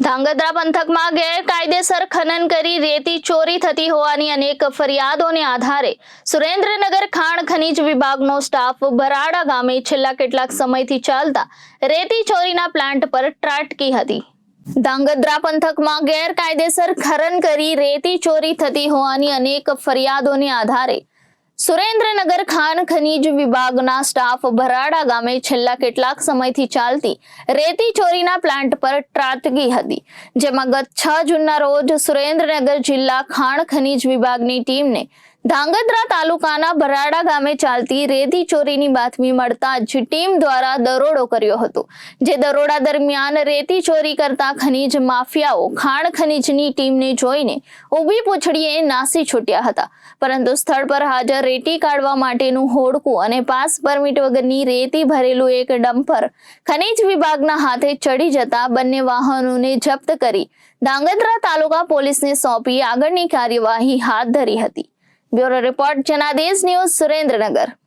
ધાંગધ્રા પંથકમાં ગેરકાયદેસર ખનન કરી રેતી ચોરી થતી હોવાની અનેક ફરિયાદોને આધારે સુરેન્દ્રનગર ખાણ ખનીજ વિભાગનો સ્ટાફ બરાડા ગામે છેલ્લા કેટલાક સમયથી ચાલતા રેતી ચોરીના પ્લાન્ટ પર ત્રાટકી હતી। ધાંગધ્રા પંથકમાં ગેરકાયદેસર ખનન કરી રેતી ચોરી થતી હોવાની અનેક ફરિયાદોને આધારે સુરેન્દ્રનગર ખાણ ખનીજ વિભાગના સ્ટાફ બરાડા ગામે છેલ્લા કેટલાક સમયથી ચાલતી રેતી ચોરીના પ્લાન્ટ પર ત્રાટકી હતી, જેમાં ગત 6 જૂનના રોજ સુરેન્દ્રનગર જિલ્લા ખાણ ખનીજ વિભાગની ટીમને ધાંગધ્રા તાલુકાના બરાડા ગામે ચાલતી રેતી ચોરીની બાતમી મળતા જ ટીમ દ્વારા દરોડો કર્યો હતો। જે દરોડા દરમિયાન રેતી ચોરી કરતા ખનીજ માફિયાઓ ખાણ ખનીજની ટીમને જોઈને ઊભી પૂંછડીએ નાસી છૂટ્યા હતા, પરંતુ સ્થળ પર હાજર રેતી કાઢવા માટેનું હોડકું અને પાસ પરમિટ વગરની રેતી ભરેલું એક ડમ્પર ખનીજ વિભાગના હાથે ચડી જતા બંને વાહનોને જપ્ત કરી ધાંગધ્રા તાલુકા પોલીસને સોંપી આગળની કાર્યવાહી હાથ ધરી હતી। Bureau report Janadesh news Surendranagar.